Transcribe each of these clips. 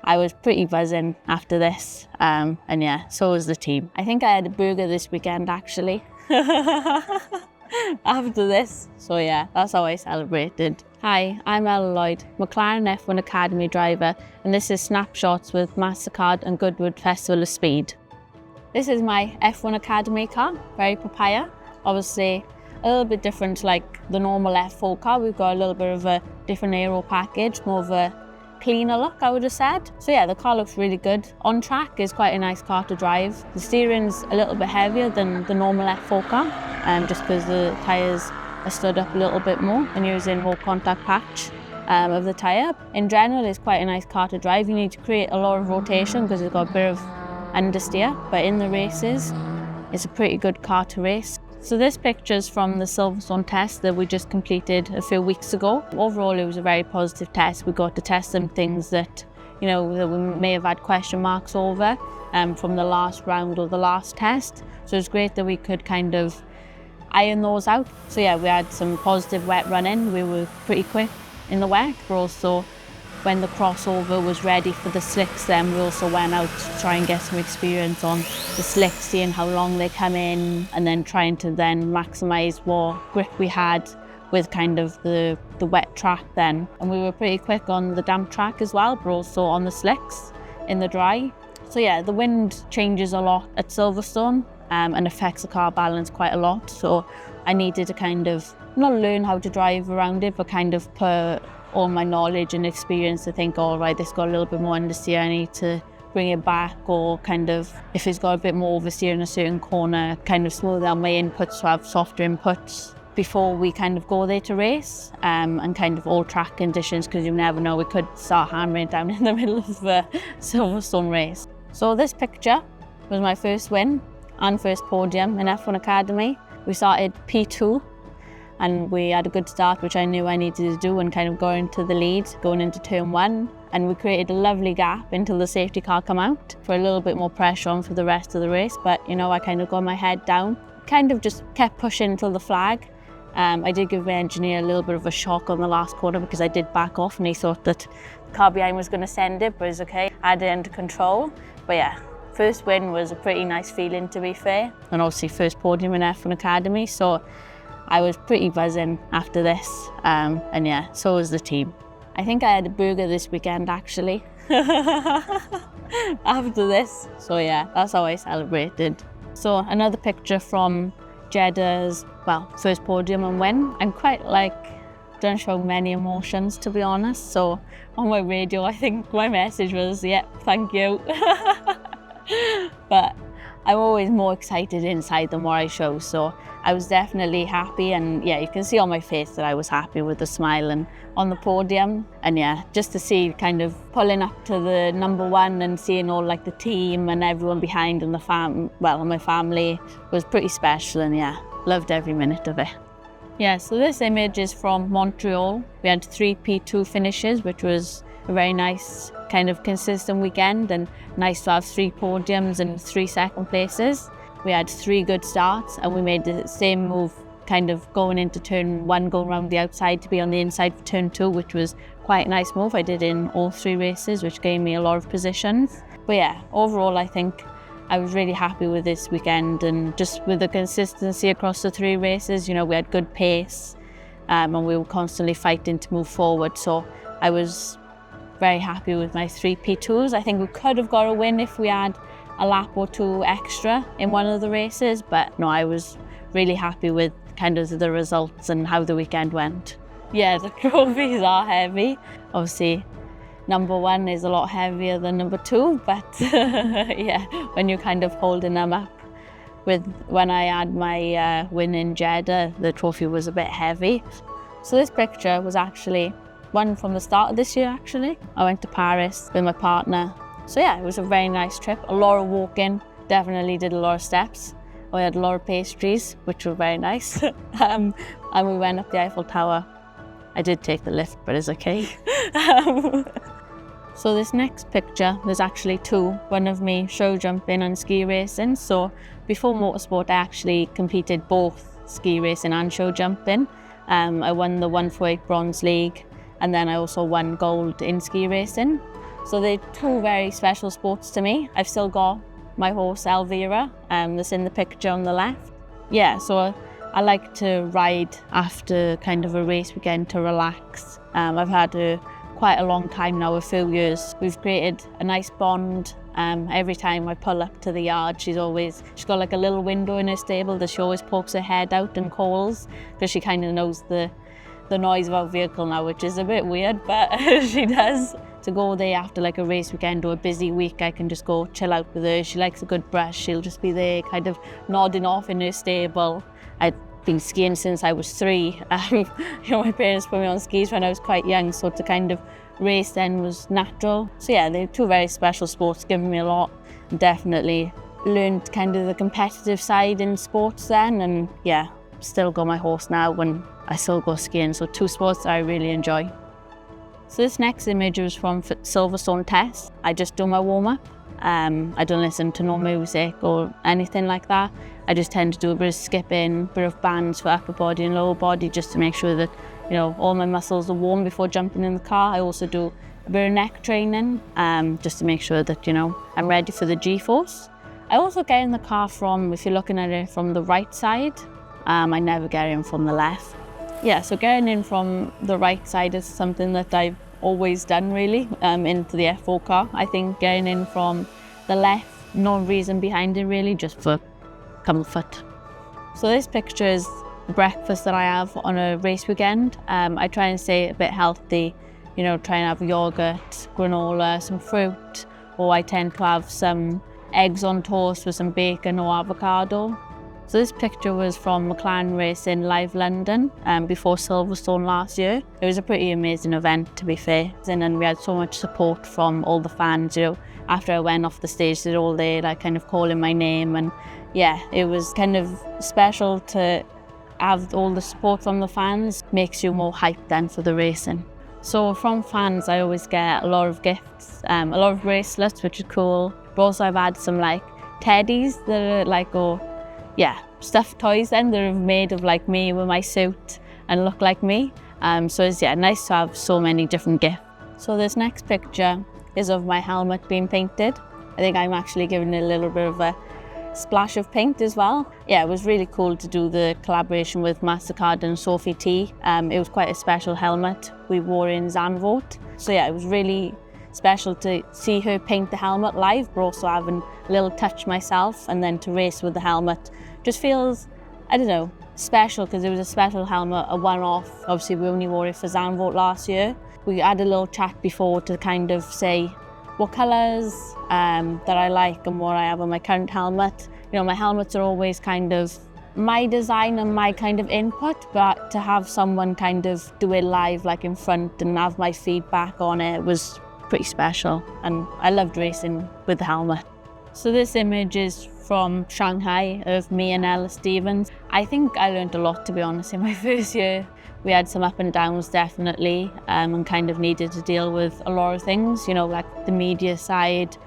I was pretty buzzing after this, and yeah, so was the team. I think I had a burger this weekend actually, after this. So yeah, that's how I celebrated. Hi, I'm Lloyd, McLaren F1 Academy Driver, and this is Snapshots with MasterCard and Goodwood Festival of Speed. This is my F1 Academy car, very papaya. Obviously, a little bit different to like the normal F4 car. We've got a little bit of a different aero package, more of a cleaner look, I would have said. So yeah, the car looks really good. On track is quite a nice car to drive. The steering's a little bit heavier than the normal F4 car, just because the tyres are stood up a little bit more and using more contact patch of the tyre. In general, it's quite a nice car to drive. You need to create a lot of rotation because it's got a bit of understeer, but in the races, it's a pretty good car to race. So this picture's from the Silverstone test that we just completed a few weeks ago. Overall, it was a very positive test. We got to test some things that, that we may have had question marks over from the last round or the last test. So it's great that we could kind of iron those out. So yeah, we had some positive wet running. We were pretty quick in the wet. But also, when the crossover was ready for the slicks, then we also went out to try and get some experience on the slicks, seeing how long they come in, and then trying to then maximise what grip we had with kind of the wet track then. And we were pretty quick on the damp track as well, but also on the slicks in the dry. So yeah, the wind changes a lot at Silverstone and affects the car balance quite a lot. So I needed to kind of not learn how to drive around it, but kind of put all my knowledge and experience to think, all right, this got a little bit more understeer, I need to bring it back, or kind of, if it's got a bit more oversteer in a certain corner, kind of slow down my inputs to have softer inputs before we kind of go there to race, and kind of all track conditions, because you never know, we could start hammering down in the middle of the Silverstone race. So this picture was my first win and first podium in F1 Academy. We started P2, and we had a good start, which I knew I needed to do, and kind of going to the lead, going into turn 1. And we created a lovely gap until the safety car came out for a little bit more pressure on for the rest of the race. But, I kind of got my head down, kind of just kept pushing until the flag. I did give my engineer a little bit of a shock on the last corner because I did back off and he thought that the car behind was going to send it, but it's okay. I had it under control. But yeah, first win was a pretty nice feeling, to be fair. And obviously first podium in F1 Academy. So I was pretty buzzing after this, and yeah, so was the team. I think I had a burger this weekend actually, after this. So yeah, that's how I celebrated. So another picture from Jeddah's, first podium and win. I'm quite don't show many emotions, to be honest. So on my radio, I think my message was, yeah, thank you. But I'm always more excited inside than what I show, so I was definitely happy, and yeah, you can see on my face that I was happy with the smile and on the podium. And yeah, just to see kind of pulling up to the number 1 and seeing all the team and everyone behind and my family was pretty special, and yeah, loved every minute of it. Yeah, so this image is from Montreal. We had 3 P2 finishes, which was a very nice kind of consistent weekend, and nice to have 3 podiums and 3 second places. We had 3 good starts, and we made the same move kind of going into turn 1, going around the outside to be on the inside for turn 2, which was quite a nice move. I did in all 3 races, which gave me a lot of positions. But yeah, overall I think I was really happy with this weekend, and just with the consistency across the 3 races, we had good pace, and we were constantly fighting to move forward. So I was very happy with my 3 P2s. I think we could have got a win if we had a lap or 2 extra in one of the races, but no, I was really happy with kind of the results and how the weekend went. Yeah, the trophies are heavy. Obviously, number 1 is a lot heavier than number 2, but yeah, when you're kind of holding them up. When I had my win in Jeddah, the trophy was a bit heavy. So this picture was actually one from the start of this year, actually. I went to Paris with my partner. So yeah, it was a very nice trip. A lot of walking, definitely did a lot of steps. We had a lot of pastries, which were very nice. And we went up the Eiffel Tower. I did take the lift, but it's okay. So this next picture, there's actually 2. One of me show jumping and ski racing. So before motorsport, I actually competed both ski racing and show jumping. I won the 148 Bronze League, and then I also won gold in ski racing. So they're two very special sports to me. I've still got my horse Elvira, that's in the picture on the left. Yeah, so I like to ride after kind of a race weekend to relax. I've had her quite a long time now, a few years. We've created a nice bond. Every time I pull up to the yard, she's got like a little window in her stable that she always pokes her head out and calls, because she kind of knows the noise of our vehicle now, which is a bit weird, but she does. To go there after like a race weekend or a busy week, I can just go chill out with her. She likes a good brush. She'll just be there kind of nodding off in her stable. I've been skiing since I was 3. My parents put me on skis when I was quite young, so to kind of race then was natural. So yeah, they're two very special sports, given me a lot. Definitely learned kind of the competitive side in sports then, and yeah, still got my horse now when I still go skiing. So two sports that I really enjoy. So this next image was from Silverstone test. I just do my warm-up. I don't listen to no music or anything like that. I just tend to do a bit of skipping, a bit of bands for upper body and lower body, just to make sure that, all my muscles are warm before jumping in the car. I also do a bit of neck training, just to make sure that, I'm ready for the G-force. I also get in the car if you're looking at it from the right side, I never get in from the left. Yeah, so getting in from the right side is something that I've always done really, into the F4 car. I think getting in from the left, no reason behind it really, just for comfort. So this picture is the breakfast that I have on a race weekend. I try and stay a bit healthy, try and have yogurt, granola, some fruit, or I tend to have some eggs on toast with some bacon or avocado. So this picture was from McLaren Racing Live London before Silverstone last year. It was a pretty amazing event, to be fair, and we had so much support from all the fans. After I went off the stage, they're all there, like kind of calling my name, and yeah, it was kind of special to have all the support from the fans. Makes you more hyped then for the racing. So from fans, I always get a lot of gifts, a lot of bracelets, which is cool. But also I've had some like teddies that are stuffed toys then that are made of like me with my suit and look like me. So it's nice to have so many different gifts. So this next picture is of my helmet being painted. I think I'm actually giving it a little bit of a splash of paint as well. Yeah, it was really cool to do the collaboration with MasterCard and Sophie T. It was quite a special helmet we wore in Zandvoort. So yeah, it was really special to see her paint the helmet live, but also having a little touch myself, and then to race with the helmet just feels, I don't know, special, because it was a special helmet, a one-off. Obviously we only wore it for Zandvoort last year. We had a little chat before to kind of say what colours that I like and what I have on my current helmet. My helmets are always kind of my design and my kind of input, but to have someone kind of do it live, like in front, and have my feedback on it was pretty special, and I loved racing with the helmet. So this image is from Shanghai of me and Ella Stevens. I think I learned a lot, to be honest, in my first year. We had some up and downs definitely, and kind of needed to deal with a lot of things, like the media side,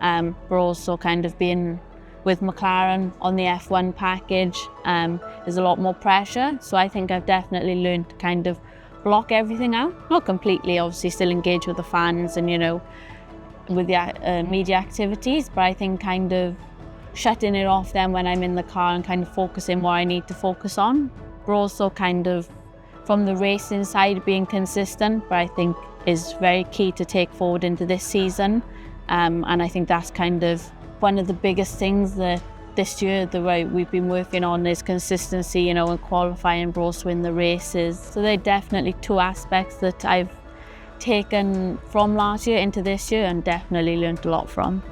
but also kind of being with McLaren on the F1 package. There's a lot more pressure, so I think I've definitely learned to kind of block everything out. Not completely, obviously still engage with the fans and with the media activities, but I think kind of shutting it off then when I'm in the car and kind of focusing what I need to focus on. But also kind of from the racing side being consistent, but I think is very key to take forward into this season. And I think that's kind of one of the biggest things that this year we've been working on is consistency, and qualifying, but also in the races. So they're definitely two aspects that I've taken from last year into this year and definitely learned a lot from.